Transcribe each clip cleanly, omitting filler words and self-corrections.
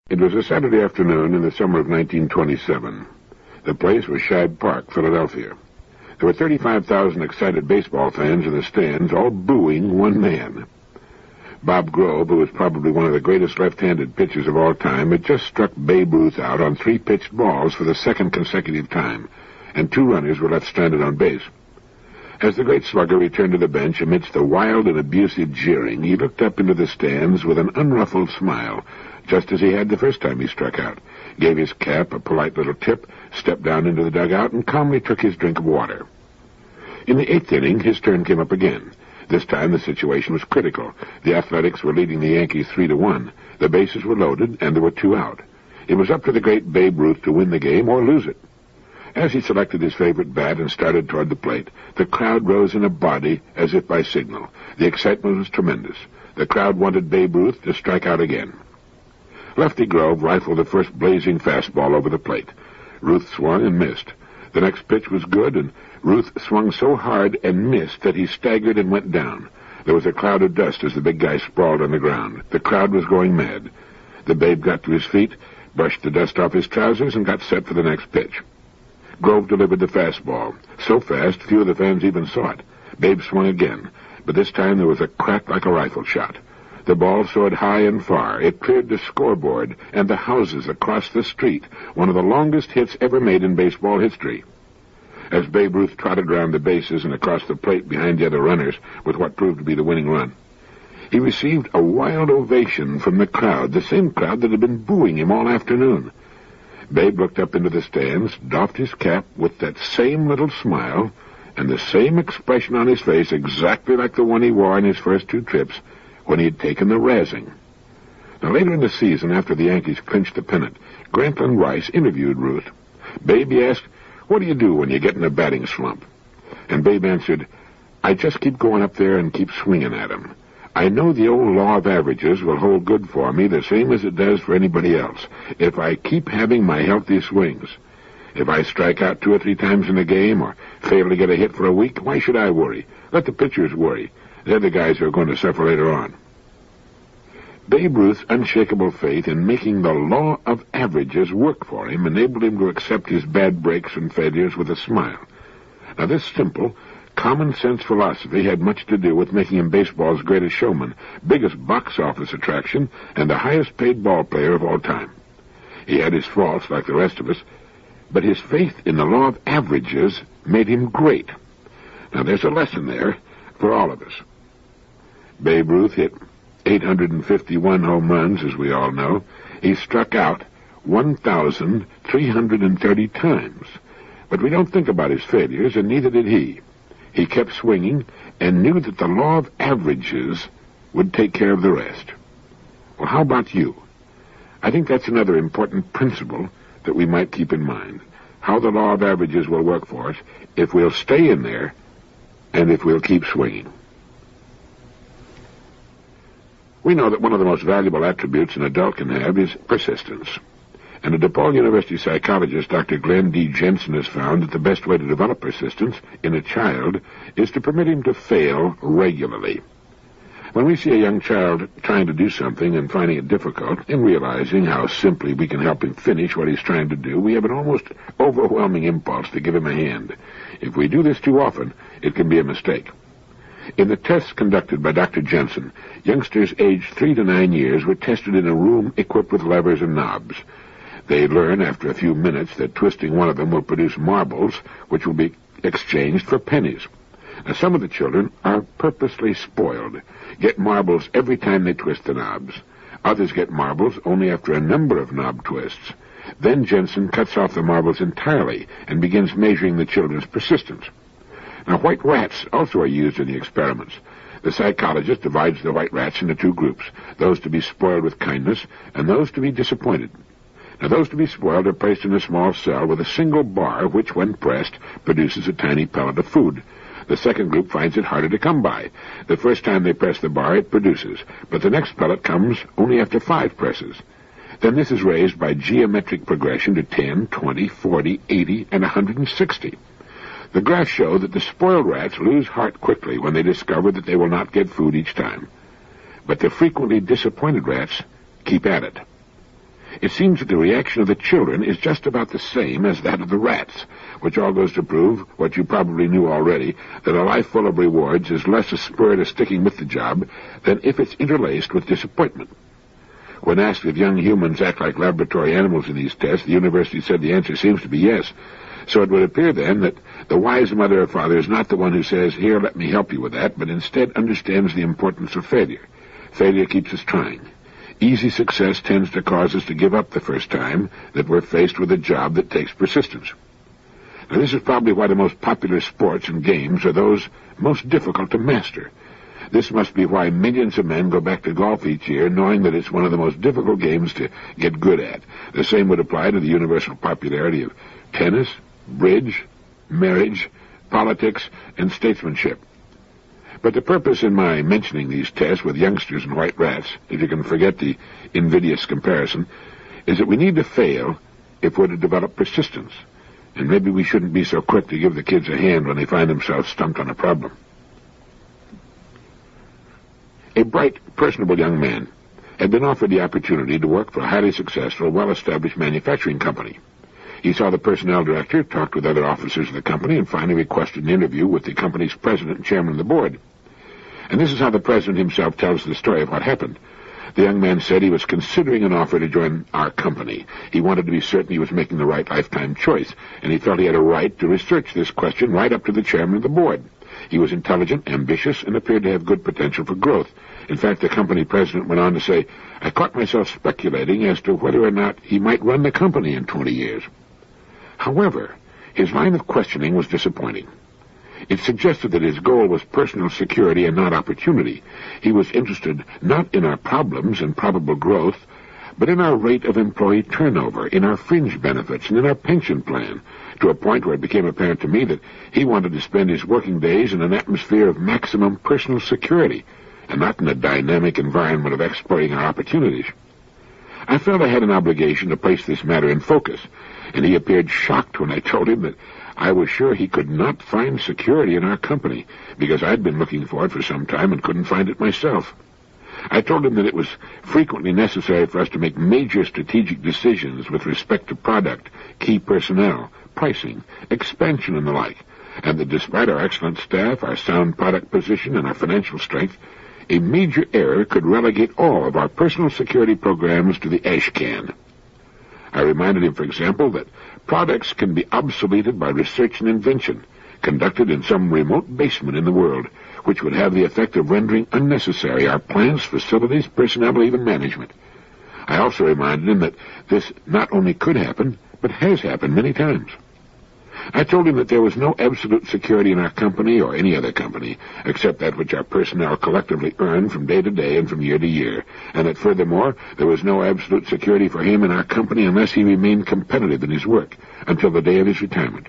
It was a Saturday afternoon in the summer of 1927. The place was Shibe Park, Philadelphia. There were 35,000 excited baseball fans in the stands, all booing one man. Bob Grove, who was probably one of the greatest left-handed pitchers of all time, had just struck Babe Ruth out on 3 pitched balls for the second consecutive time, and 2 runners were left stranded on base. As the great slugger returned to the bench amidst the wild and abusive jeering, he looked up into the stands with an unruffled smile, just as he had the first time he struck out, gave his cap a polite little tip, stepped down into the dugout, and calmly took his drink of water. In the 8th inning, his turn came up again. This time the situation was critical. The Athletics were leading the Yankees 3-1. The bases were loaded, and there were 2 out. It was up to the great Babe Ruth to win the game or lose it. As he selected his favorite bat and started toward the plate, the crowd rose in a body as if by signal. The excitement was tremendous. The crowd wanted Babe Ruth to strike out again. Lefty Grove rifled the first blazing fastball over the plate. Ruth swung and missed. The next pitch was good, and Ruth swung so hard and missed that he staggered and went down. There was a cloud of dust as the big guy sprawled on the ground. The crowd was going mad. The Babe got to his feet, brushed the dust off his trousers, and got set for the next pitch. Grove delivered the fastball. So fast, few of the fans even saw it. Babe swung again, but this time there was a crack like a rifle shot. The ball soared high and far. It cleared the scoreboard and the houses across the street, one of the longest hits ever made in baseball history. As Babe Ruth trotted around the bases and across the plate behind the other runners with what proved to be the winning run, he received a wild ovation from the crowd, the same crowd that had been booing him all afternoon. Babe looked up into the stands, doffed his cap with that same little smile and the same expression on his face, exactly like the one he wore on his first 2 trips when he had taken the razzing. Now, later in the season, after the Yankees clinched the pennant, Grantland Rice interviewed Ruth. Babe, he asked, "What do you do when you get in a batting slump?" And Babe answered, "I just keep going up there and keep swinging at him. I know the old law of averages will hold good for me, the same as it does for anybody else, if I keep having my healthy swings. If I strike out 2 or 3 times in a game or fail to get a hit for a week, why should I worry? Let the pitchers worry. They're the guys who are going to suffer later on." Babe Ruth's unshakable faith in making the law of averages work for him enabled him to accept his bad breaks and failures with a smile. Now, this simple, common-sense philosophy had much to do with making him baseball's greatest showman, biggest box office attraction, and the highest-paid ball player of all time. He had his faults like the rest of us, but his faith in the law of averages made him great. Now, there's a lesson there for all of us. Babe Ruth hit 851 home runs, as we all know. He struck out 1,330 times. But we don't think about his failures, and neither did he. He kept swinging and knew that the law of averages would take care of the rest. Well, how about you? I think that's another important principle that we might keep in mind. How the law of averages will work for us if we'll stay in there and if we'll keep swinging. We know that one of the most valuable attributes an adult can have is persistence. And a DePaul University psychologist, Dr. Glenn D. Jensen, has found that the best way to develop persistence in a child is to permit him to fail regularly. When we see a young child trying to do something and finding it difficult, and realizing how simply we can help him finish what he's trying to do, we have an almost overwhelming impulse to give him a hand. If we do this too often, it can be a mistake. In the tests conducted by Dr. Jensen, youngsters aged 3 to 9 years were tested in a room equipped with levers and knobs. They learn after a few minutes that twisting one of them will produce marbles, which will be exchanged for pennies. Now, some of the children are purposely spoiled, get marbles every time they twist the knobs. Others get marbles only after a number of knob twists. Then Jensen cuts off the marbles entirely and begins measuring the children's persistence. Now, white rats also are used in the experiments. The psychologist divides the white rats into 2 groups, those to be spoiled with kindness and those to be disappointed. Now, those to be spoiled are placed in a small cell with a single bar, which, when pressed, produces a tiny pellet of food. The second group finds it harder to come by. The first time they press the bar, it produces, but the next pellet comes only after 5 presses. Then this is raised by geometric progression to 10, 20, 40, 80, and 160. The graphs show that the spoiled rats lose heart quickly when they discover that they will not get food each time. But the frequently disappointed rats keep at it. It seems that the reaction of the children is just about the same as that of the rats, which all goes to prove what you probably knew already, that a life full of rewards is less a spur to sticking with the job than if it's interlaced with disappointment. When asked if young humans act like laboratory animals in these tests, the university said the answer seems to be yes. So it would appear then that the wise mother or father is not the one who says, "Here, let me help you with that," but instead understands the importance of failure. Failure keeps us trying. Easy success tends to cause us to give up the first time that we're faced with a job that takes persistence. Now, this is probably why the most popular sports and games are those most difficult to master. This must be why millions of men go back to golf each year, knowing that it's one of the most difficult games to get good at. The same would apply to the universal popularity of tennis, bridge, marriage, politics, and statesmanship. But the purpose in my mentioning these tests with youngsters and white rats, if you can forget the invidious comparison, is that we need to fail if we're to develop persistence. And maybe we shouldn't be so quick to give the kids a hand when they find themselves stumped on a problem. A bright, personable young man had been offered the opportunity to work for a highly successful, well-established manufacturing company. He saw the personnel director, talked with other officers of the company, and finally requested an interview with the company's president and chairman of the board. And this is how the president himself tells the story of what happened. The young man said he was considering an offer to join our company. He wanted to be certain he was making the right lifetime choice, and he felt he had a right to research this question right up to the chairman of the board. He was intelligent, ambitious, and appeared to have good potential for growth. In fact, the company president went on to say, "I caught myself speculating as to whether or not he might run the company in 20 years. However, his line of questioning was disappointing. It suggested that his goal was personal security and not opportunity. He was interested not in our problems and probable growth, but in our rate of employee turnover, in our fringe benefits, and in our pension plan, to a point where it became apparent to me that he wanted to spend his working days in an atmosphere of maximum personal security, and not in a dynamic environment of exploiting our opportunities. I felt I had an obligation to place this matter in focus, and he appeared shocked when I told him that I was sure he could not find security in our company, because I'd been looking for it for some time and couldn't find it myself. I told him that it was frequently necessary for us to make major strategic decisions with respect to product, key personnel, pricing, expansion, and the like, and that despite our excellent staff, our sound product position, and our financial strength, a major error could relegate all of our personal security programs to the ash can. I reminded him, for example, that products can be obsoleted by research and invention, conducted in some remote basement in the world, which would have the effect of rendering unnecessary our plants, facilities, personnel, even management. I also reminded him that this not only could happen, but has happened many times. I told him that there was no absolute security in our company or any other company, except that which our personnel collectively earned from day to day and from year to year, and that furthermore there was no absolute security for him in our company unless he remained competitive in his work until the day of his retirement.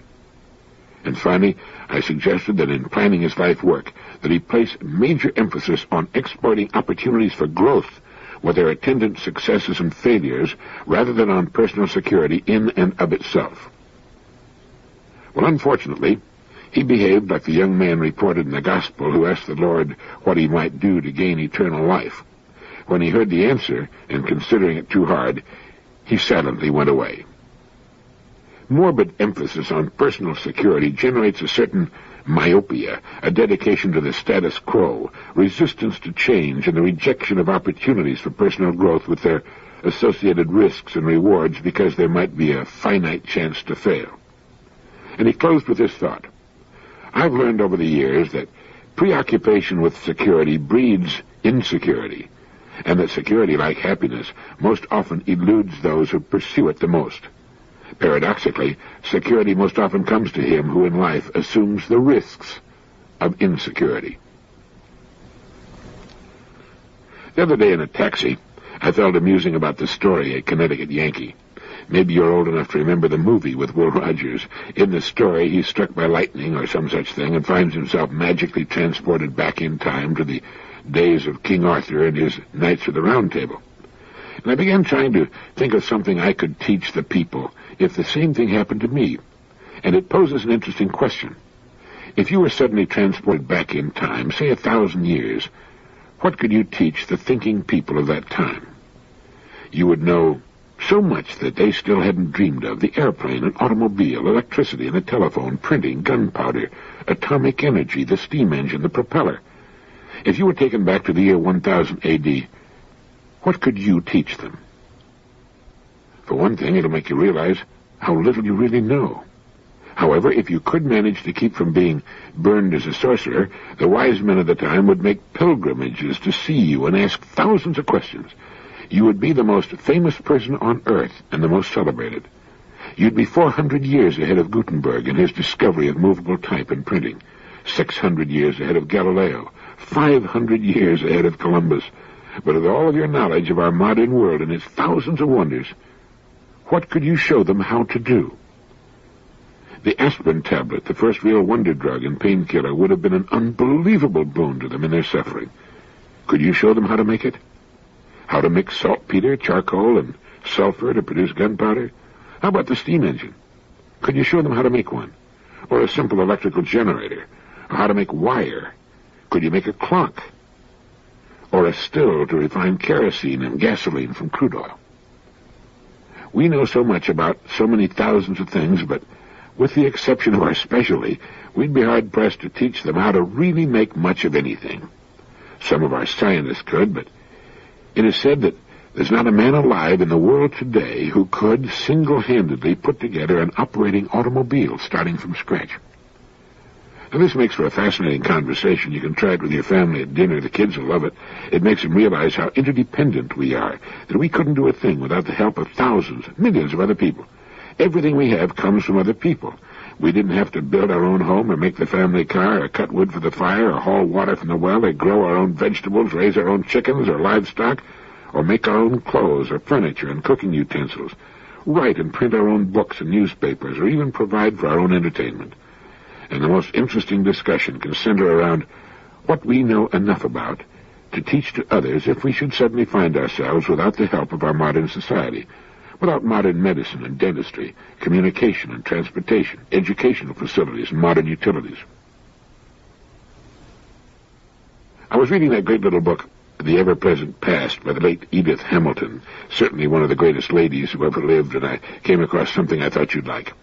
And finally, I suggested that in planning his life work, that he place major emphasis on exploiting opportunities for growth, with their attendant successes and failures, rather than on personal security in and of itself. Well, unfortunately, he behaved like the young man reported in the Gospel who asked the Lord what he might do to gain eternal life. When he heard the answer, and considering it too hard, he silently went away. Morbid emphasis on personal security generates a certain myopia, a dedication to the status quo, resistance to change, and the rejection of opportunities for personal growth with their associated risks and rewards because there might be a finite chance to fail. And he closed with this thought: I've learned over the years that preoccupation with security breeds insecurity, and that security, like happiness, most often eludes those who pursue it the most. Paradoxically, security most often comes to him who in life assumes the risks of insecurity. The other day in a taxi, I felt amusing about the story a Connecticut Yankee. Maybe you're old enough to remember the movie with Will Rogers. In the story, he's struck by lightning or some such thing and finds himself magically transported back in time to the days of King Arthur and his Knights of the Round Table. And I began trying to think of something I could teach the people if the same thing happened to me. And it poses an interesting question. If you were suddenly transported back in time, say 1,000 years, what could you teach the thinking people of that time? You would know So much that they still hadn't dreamed of: the airplane, an automobile, electricity, and a telephone, printing, gunpowder, atomic energy, the steam engine, the propeller. If you were taken back to the year 1000 A.D., what could you teach them? For one thing, it'll make you realize how little you really know. However, if you could manage to keep from being burned as a sorcerer, the wise men of the time would make pilgrimages to see you and ask thousands of questions. You would be the most famous person on earth and the most celebrated. You'd be 400 years ahead of Gutenberg and his discovery of movable type and printing, 600 years ahead of Galileo, 500 years ahead of Columbus. But with all of your knowledge of our modern world and its thousands of wonders, what could you show them how to do? The aspirin tablet, the first real wonder drug and painkiller, would have been an unbelievable boon to them in their suffering. Could you show them how to make it? How to mix saltpeter, charcoal, and sulfur to produce gunpowder? How about the steam engine? Could you show them how to make one? Or a simple electrical generator? Or how to make wire? Could you make a clock? Or a still to refine kerosene and gasoline from crude oil? We know so much about so many thousands of things, but with the exception of our specialty, we'd be hard-pressed to teach them how to really make much of anything. Some of our scientists could, but it is said that there's not a man alive in the world today who could single-handedly put together an operating automobile starting from scratch. Now, this makes for a fascinating conversation. You can try it with your family at dinner. The kids will love it. It makes them realize how interdependent we are, that we couldn't do a thing without the help of thousands, millions of other people. Everything we have comes from other people. We didn't have to build our own home or make the family car or cut wood for the fire or haul water from the well or grow our own vegetables, raise our own chickens or livestock, or make our own clothes or furniture and cooking utensils, write and print our own books and newspapers, or even provide for our own entertainment. And the most interesting discussion can center around what we know enough about to teach to others if we should suddenly find ourselves without the help of our modern society, without modern medicine and dentistry, communication and transportation, educational facilities and modern utilities. I was reading that great little book, The Ever-Present Past, by the late Edith Hamilton, certainly one of the greatest ladies who ever lived, and I came across something I thought you'd like.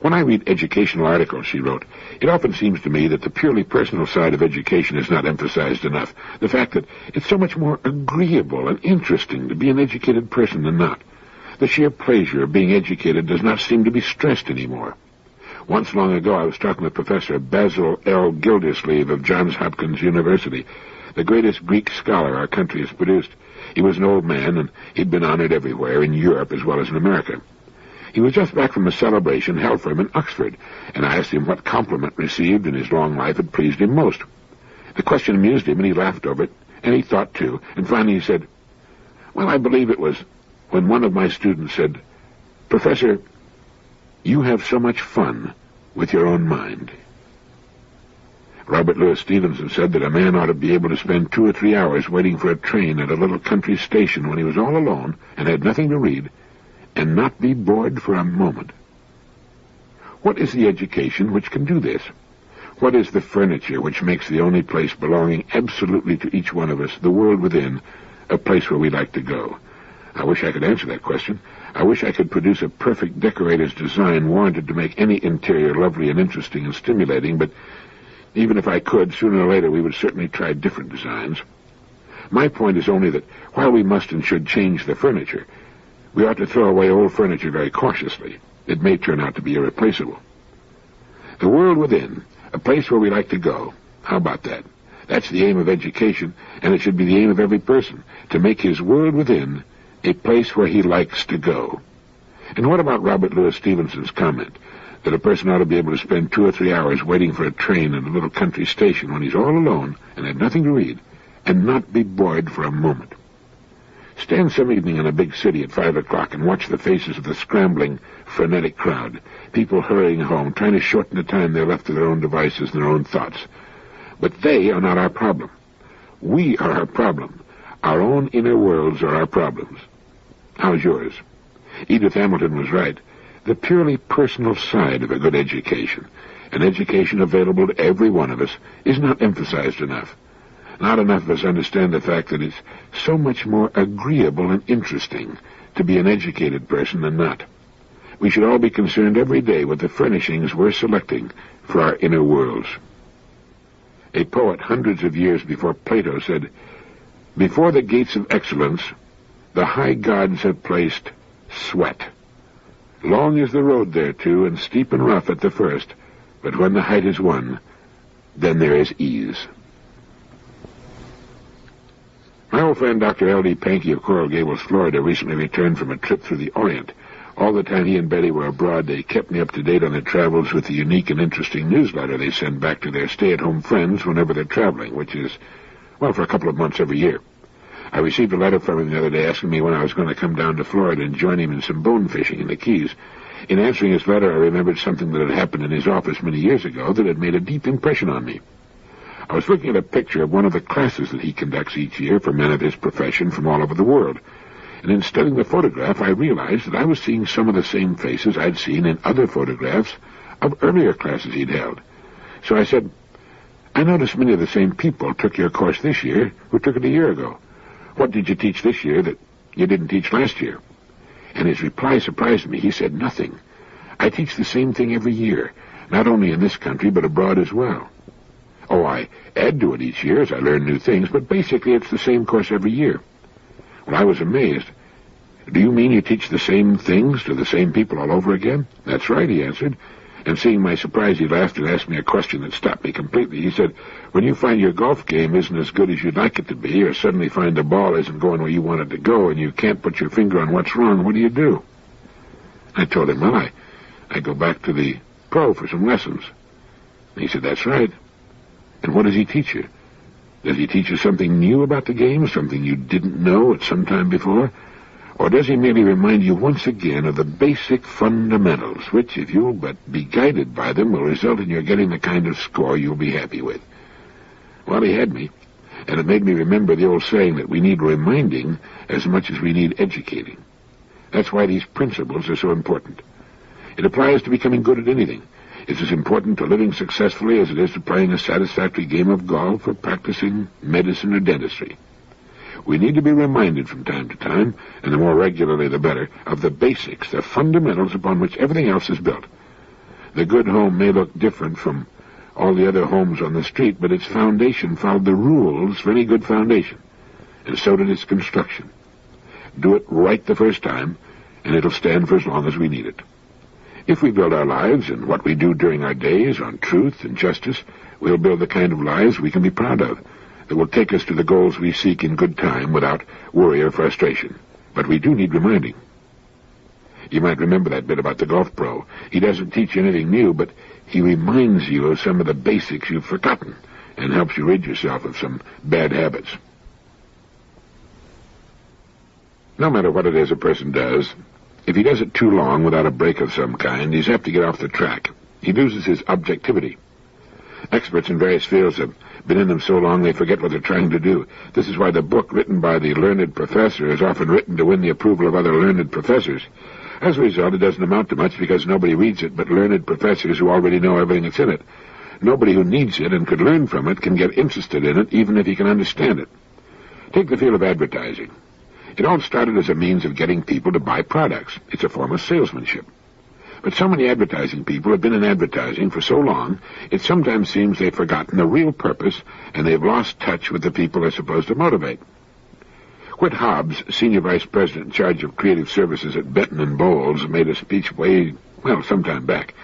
When I read educational articles, she wrote, it often seems to me that the purely personal side of education is not emphasized enough. The fact that it's so much more agreeable and interesting to be an educated person than not. The sheer pleasure of being educated does not seem to be stressed anymore. Once long ago, I was talking with Professor Basil L. Gildersleeve of Johns Hopkins University, the greatest Greek scholar our country has produced. He was an old man, and he'd been honored everywhere, in Europe as well as in America. He was just back from a celebration held for him in Oxford, and I asked him what compliment received in his long life had pleased him most. The question amused him, and he laughed over it, and he thought too, and finally he said, well, I believe it was when one of my students said, Professor, you have so much fun with your own mind. Robert Louis Stevenson said that a man ought to be able to spend 2 or 3 hours waiting for a train at a little country station when he was all alone and had nothing to read, and not be bored for a moment. What is the education which can do this? What is the furniture which makes the only place belonging absolutely to each one of us, the world within, a place where we like to go? I wish I could answer that question. I wish I could produce a perfect decorator's design warranted to make any interior lovely and interesting and stimulating, but even if I could, sooner or later we would certainly try different designs. My point is only that while we must and should change the furniture, we ought to throw away old furniture very cautiously. It may turn out to be irreplaceable. The world within, a place where we like to go. How about that? That's the aim of education, and it should be the aim of every person, to make his world within a place where he likes to go. And what about Robert Louis Stevenson's comment that a person ought to be able to spend 2 or 3 hours waiting for a train at a little country station when he's all alone and had nothing to read, and not be bored for a moment? Stand some evening in a big city at 5 o'clock and watch the faces of the scrambling, frenetic crowd, people hurrying home, trying to shorten the time they're left to their own devices and their own thoughts. But they are not our problem. We are our problem. Our own inner worlds are our problems. How's yours? Edith Hamilton was right. The purely personal side of a good education, an education available to every one of us, is not emphasized enough. Not enough of us understand the fact that it's so much more agreeable and interesting to be an educated person than not. We should all be concerned every day with the furnishings we're selecting for our inner worlds. A poet hundreds of years before Plato said, "Before the gates of excellence, the high gods have placed sweat. Long is the road thereto, and steep and rough at the first, but when the height is won, then there is ease." My old friend Dr. L.D. Pankey of Coral Gables, Florida, recently returned from a trip through the Orient. All the time he and Betty were abroad, they kept me up to date on their travels with the unique and interesting newsletter they send back to their stay-at-home friends whenever they're traveling, which is, well, for a couple of months every year. I received a letter from him the other day asking me when I was going to come down to Florida and join him in some bone fishing in the Keys. In answering his letter, I remembered something that had happened in his office many years ago that had made a deep impression on me. I was looking at a picture of one of the classes that he conducts each year for men of his profession from all over the world. And in studying the photograph, I realized that I was seeing some of the same faces I'd seen in other photographs of earlier classes he'd held. So I said, "I noticed many of the same people took your course this year who took it a year ago. What did you teach this year that you didn't teach last year?" And his reply surprised me. He said, "Nothing. I teach the same thing every year, not only in this country but abroad as well. Oh, I add to it each year as I learn new things, but basically it's the same course every year." Well, I was amazed. "Do you mean you teach the same things to the same people all over again?" "That's right," he answered. And seeing my surprise, he laughed and asked me a question that stopped me completely. He said, "When you find your golf game isn't as good as you'd like it to be, or suddenly find the ball isn't going where you want it to go, and you can't put your finger on what's wrong, what do you do?" I told him, "Well, I go back to the pro for some lessons." And he said, "That's right. And what does he teach you? Does he teach you something new about the game, something you didn't know at some time before? Or does he merely remind you once again of the basic fundamentals, which, if you'll but be guided by them, will result in your getting the kind of score you'll be happy with?" Well, he had me, and it made me remember the old saying that we need reminding as much as we need educating. That's why these principles are so important. It applies to becoming good at anything. It's as important to living successfully as it is to playing a satisfactory game of golf or practicing medicine or dentistry. We need to be reminded from time to time, and the more regularly the better, of the basics, the fundamentals upon which everything else is built. The good home may look different from all the other homes on the street, but its foundation followed the rules for any good foundation, and so did its construction. Do it right the first time, and it'll stand for as long as we need it. If we build our lives and what we do during our days on truth and justice, we'll build the kind of lives we can be proud of, that will take us to the goals we seek in good time without worry or frustration. But we do need reminding. You might remember that bit about the golf pro. He doesn't teach you anything new, but he reminds you of some of the basics you've forgotten and helps you rid yourself of some bad habits. No matter what it is a person does, if he does it too long without a break of some kind, he's apt to get off the track. He loses his objectivity. Experts in various fields have been in them so long they forget what they're trying to do. This is why the book written by the learned professor is often written to win the approval of other learned professors. As a result, it doesn't amount to much because nobody reads it but learned professors who already know everything that's in it. Nobody who needs it and could learn from it can get interested in it, even if he can understand it. Take the field of advertising. It all started as a means of getting people to buy products. It's a form of salesmanship. But so many advertising people have been in advertising for so long, it sometimes seems they've forgotten the real purpose, and they've lost touch with the people they're supposed to motivate. Whit Hobbs, Senior Vice President in charge of creative services at Benton and Bowles, made a speech some time back,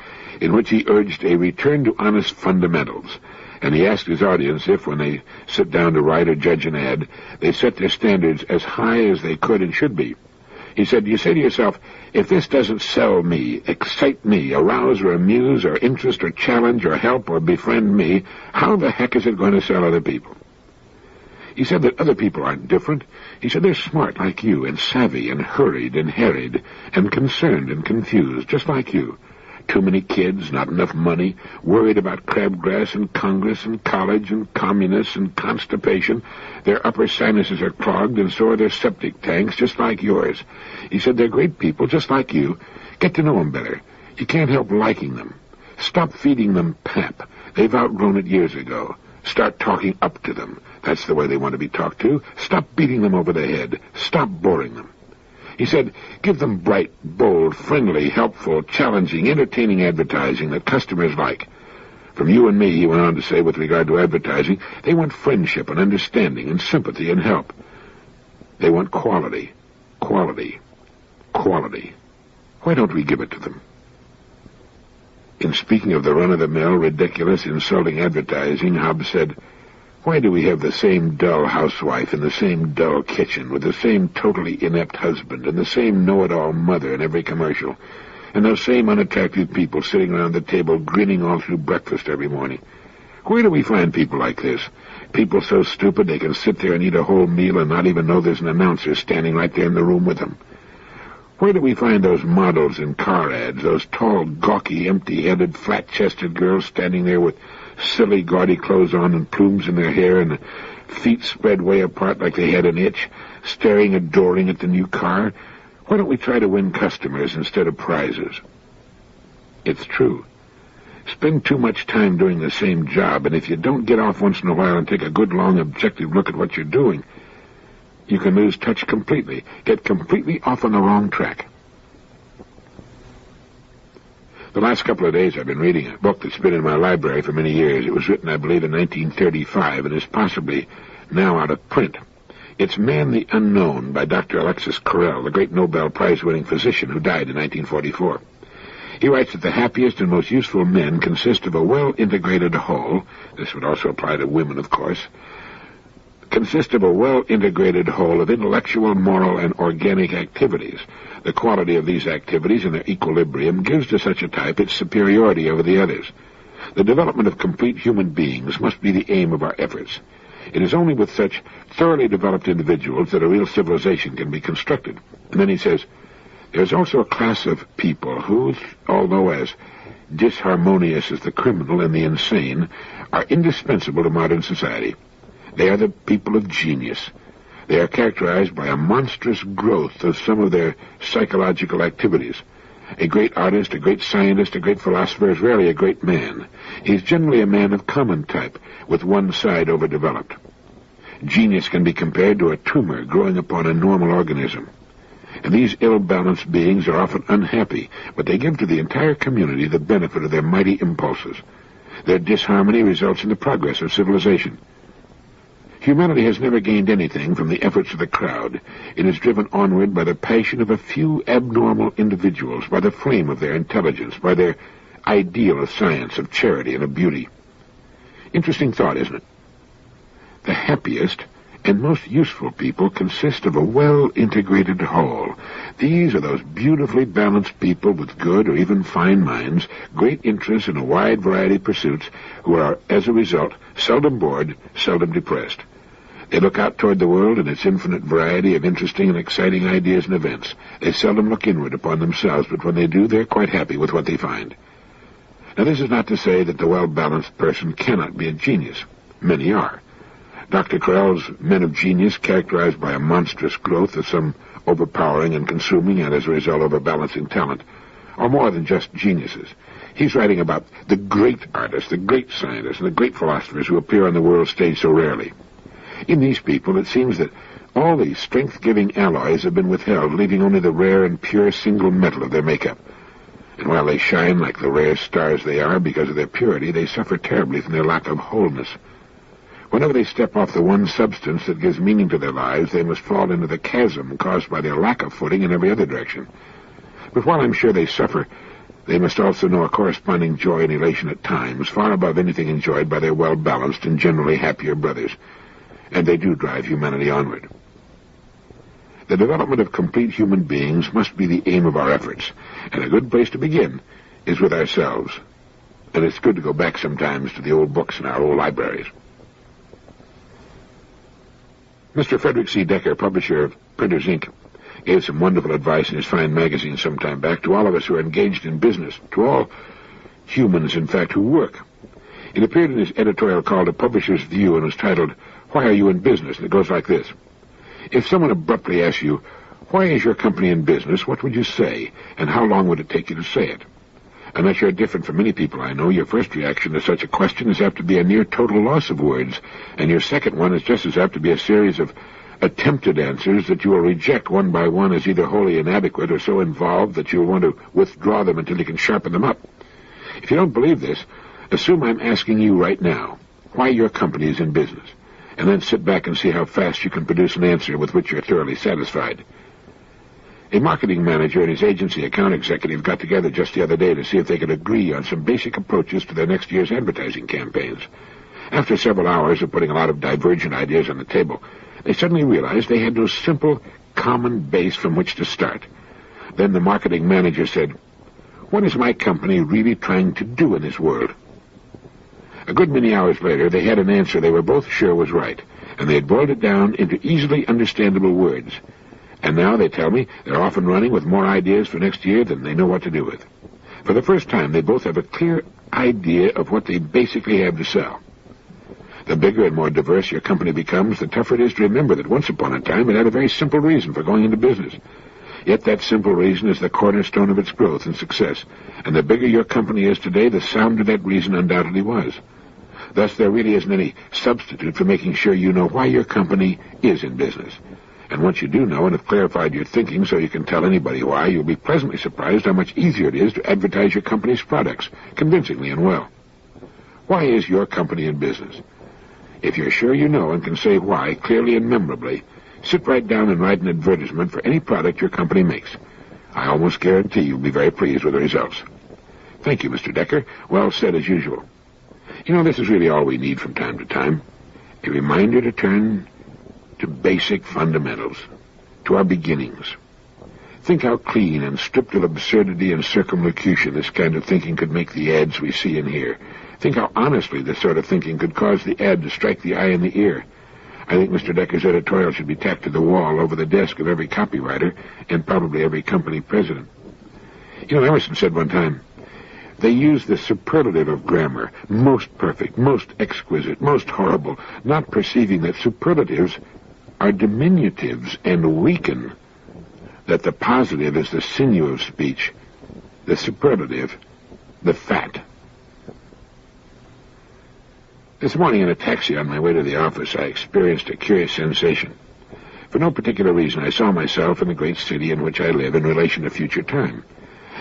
in which he urged a return to honest fundamentals, and he asked his audience if, when they sit down to write or judge an ad, they set their standards as high as they could and should be. He said, you say to yourself, if this doesn't sell me, excite me, arouse or amuse or interest or challenge or help or befriend me, how the heck is it going to sell other people? He said that other people aren't different. He said they're smart like you and savvy and hurried and harried and concerned and confused, just like you. Too many kids, not enough money, worried about crabgrass and Congress and college and communists and constipation. Their upper sinuses are clogged and so are their septic tanks, just like yours. He said they're great people, just like you. Get to know them better. You can't help liking them. Stop feeding them pap. They've outgrown it years ago. Start talking up to them. That's the way they want to be talked to. Stop beating them over the head. Stop boring them. He said, give them bright, bold, friendly, helpful, challenging, entertaining advertising that customers like. From you and me, he went on to say, with regard to advertising, they want friendship and understanding and sympathy and help. They want quality, quality, quality. Why don't we give it to them? In speaking of the run-of-the-mill, ridiculous, insulting advertising, Hobbes said, why do we have the same dull housewife in the same dull kitchen with the same totally inept husband and the same know-it-all mother in every commercial, and those same unattractive people sitting around the table grinning all through breakfast every morning? Where do we find people like this? People so stupid they can sit there and eat a whole meal and not even know there's an announcer standing right there in the room with them. Where do we find those models in car ads, those tall, gawky, empty-headed, flat-chested girls standing there with silly, gaudy clothes on and plumes in their hair and feet spread way apart like they had an itch, staring adoring at the new car? Why don't we try to win customers instead of prizes? It's true. Spend too much time doing the same job, and if you don't get off once in a while and take a good, long, objective look at what you're doing, you can lose touch completely, get completely off on the wrong track. The last couple of days I've been reading a book that's been in my library for many years. It was written, I believe, in 1935 and is possibly now out of print. It's Man the Unknown by Dr. Alexis Carrel, the great Nobel Prize-winning physician who died in 1944. He writes that the happiest and most useful men consist of a well-integrated whole. This would also apply to women, of course. Consist of a well-integrated whole of intellectual, moral, and organic activities. The quality of these activities and their equilibrium gives to such a type its superiority over the others. The development of complete human beings must be the aim of our efforts. It is only with such thoroughly developed individuals that a real civilization can be constructed. And then he says, there's also a class of people who, although as disharmonious as the criminal and the insane, are indispensable to modern society. They are the people of genius. They are characterized by a monstrous growth of some of their psychological activities. A great artist, a great scientist, a great philosopher is rarely a great man. He is generally a man of common type, with one side overdeveloped. Genius can be compared to a tumor growing upon a normal organism. And these ill-balanced beings are often unhappy, but they give to the entire community the benefit of their mighty impulses. Their disharmony results in the progress of civilization. Humanity has never gained anything from the efforts of the crowd. It is driven onward by the passion of a few abnormal individuals, by the flame of their intelligence, by their ideal of science, of charity, and of beauty. Interesting thought, isn't it? The happiest and most useful people consist of a well-integrated whole. These are those beautifully balanced people with good or even fine minds, great interests in a wide variety of pursuits, who are, as a result, seldom bored, seldom depressed. They look out toward the world and its infinite variety of interesting and exciting ideas and events. They seldom look inward upon themselves, but when they do, they're quite happy with what they find. Now, this is not to say that the well-balanced person cannot be a genius. Many are. Dr. Carrel's men of genius, characterized by a monstrous growth of some overpowering and consuming and, as a result, overbalancing talent, are more than just geniuses. He's writing about the great artists, the great scientists, and the great philosophers who appear on the world stage so rarely. In these people, it seems that all the strength-giving alloys have been withheld, leaving only the rare and pure single metal of their makeup. And while they shine like the rare stars they are because of their purity, they suffer terribly from their lack of wholeness. Whenever they step off the one substance that gives meaning to their lives, they must fall into the chasm caused by their lack of footing in every other direction. But while I'm sure they suffer, they must also know a corresponding joy and elation at times, far above anything enjoyed by their well-balanced and generally happier brothers. And they do drive humanity onward. The development of complete human beings must be the aim of our efforts, and a good place to begin is with ourselves. And it's good to go back sometimes to the old books in our old libraries. Mr. Frederick C. Decker, publisher of Printers, Inc., gave some wonderful advice in his fine magazine some time back to all of us who are engaged in business, to all humans, in fact, who work. It appeared in his editorial called A Publisher's View and was titled, Why Are You in Business? And it goes like this. If someone abruptly asks you, why is your company in business, what would you say, and how long would it take you to say it? Unless you're different from many people I know, your first reaction to such a question is apt to be a near total loss of words, and your second one is just as apt to be a series of attempted answers that you will reject one by one as either wholly inadequate or so involved that you'll want to withdraw them until you can sharpen them up. If you don't believe this, assume I'm asking you right now why your company is in business, and then sit back and see how fast you can produce an answer with which you're thoroughly satisfied. A marketing manager and his agency account executive got together just the other day to see if they could agree on some basic approaches to their next year's advertising campaigns. After several hours of putting a lot of divergent ideas on the table, they suddenly realized they had no simple, common base from which to start. Then the marketing manager said, "What is my company really trying to do in this world?" A good many hours later, they had an answer they were both sure was right, and they had boiled it down into easily understandable words. And now, they tell me, they're off and running with more ideas for next year than they know what to do with. For the first time, they both have a clear idea of what they basically have to sell. The bigger and more diverse your company becomes, the tougher it is to remember that once upon a time it had a very simple reason for going into business. Yet that simple reason is the cornerstone of its growth and success, and the bigger your company is today, the sounder that reason undoubtedly was. Thus, there really isn't any substitute for making sure you know why your company is in business. And once you do know and have clarified your thinking so you can tell anybody why, you'll be pleasantly surprised how much easier it is to advertise your company's products, convincingly and well. Why is your company in business? If you're sure you know and can say why clearly and memorably, sit right down and write an advertisement for any product your company makes. I almost guarantee you'll be very pleased with the results. Thank you, Mr. Decker. Well said as usual. You know, this is really all we need from time to time. A reminder to turn to basic fundamentals, to our beginnings. Think how clean and stripped of absurdity and circumlocution this kind of thinking could make the ads we see and hear. Think how honestly this sort of thinking could cause the ad to strike the eye and the ear. I think Mr. Decker's editorial should be tacked to the wall over the desk of every copywriter and probably every company president. You know, Emerson said one time, they use the superlative of grammar, most perfect, most exquisite, most horrible, not perceiving that superlatives are diminutives and weaken, that the positive is the sinew of speech, the superlative, the fat. This morning in a taxi on my way to the office, I experienced a curious sensation. For no particular reason, I saw myself in the great city in which I live in relation to future time.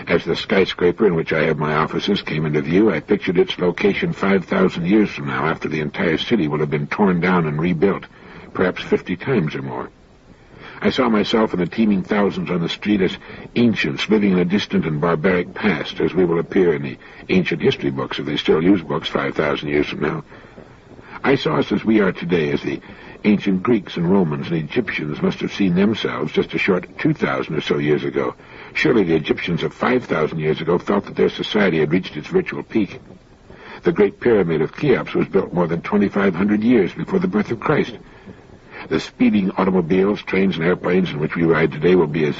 As the skyscraper in which I have my offices came into view, I pictured its location 5,000 years from now, after the entire city will have been torn down and rebuilt, perhaps 50 times or more. I saw myself and the teeming thousands on the street as ancients living in a distant and barbaric past, as we will appear in the ancient history books, if they still use books 5,000 years from now. I saw us as we are today, as the ancient Greeks and Romans and Egyptians must have seen themselves just a short 2,000 or so years ago. Surely the Egyptians of 5,000 years ago felt that their society had reached its virtual peak. The Great Pyramid of Cheops was built more than 2,500 years before the birth of Christ. The speeding automobiles, trains, and airplanes in which we ride today will be as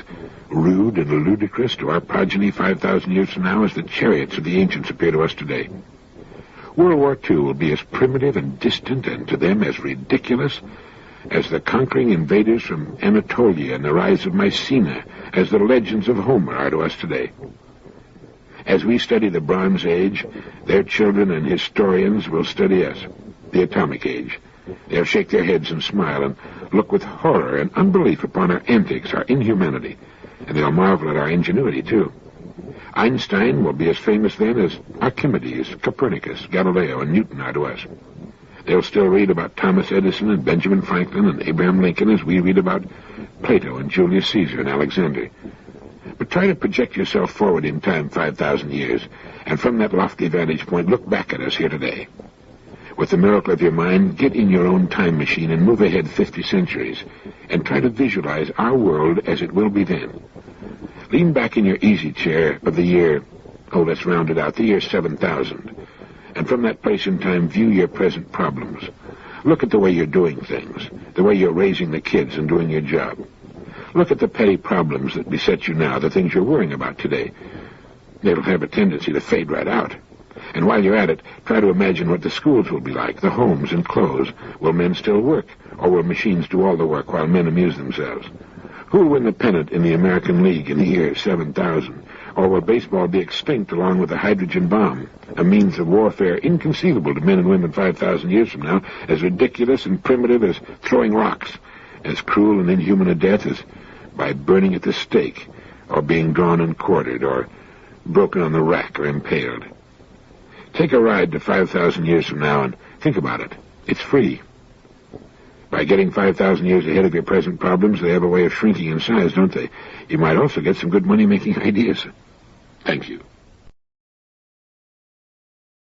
rude and ludicrous to our progeny 5,000 years from now as the chariots of the ancients appear to us today. World War II will be as primitive and distant, and to them as ridiculous, as the conquering invaders from Anatolia and the rise of Mycenae, as the legends of Homer are to us today. As we study the Bronze Age, their children and historians will study us, the Atomic Age. They'll shake their heads and smile and look with horror and unbelief upon our antics, our inhumanity, and they'll marvel at our ingenuity, too. Einstein will be as famous then as Archimedes, Copernicus, Galileo, and Newton are to us. They'll still read about Thomas Edison and Benjamin Franklin and Abraham Lincoln as we read about Plato and Julius Caesar and Alexander. But try to project yourself forward in time 5,000 years, and from that lofty vantage point, look back at us here today. With the miracle of your mind, get in your own time machine and move ahead 50 centuries, and try to visualize our world as it will be then. Lean back in your easy chair of the year, let's round it out, the year 7000, and from that place in time, view your present problems. Look at the way you're doing things, the way you're raising the kids and doing your job. Look at the petty problems that beset you now, the things you're worrying about today. They'll have a tendency to fade right out. And while you're at it, try to imagine what the schools will be like, the homes and clothes. Will men still work, or will machines do all the work while men amuse themselves? Who will win the pennant in the American League in the year 7000? Or will baseball be extinct along with the hydrogen bomb, a means of warfare inconceivable to men and women 5,000 years from now, as ridiculous and primitive as throwing rocks, as cruel and inhuman a death as by burning at the stake, or being drawn and quartered, or broken on the rack or impaled? Take a ride to 5,000 years from now and think about it. It's free. By getting 5,000 years ahead of your present problems, they have a way of shrinking in size, don't they? You might also get some good money-making ideas. Thank you.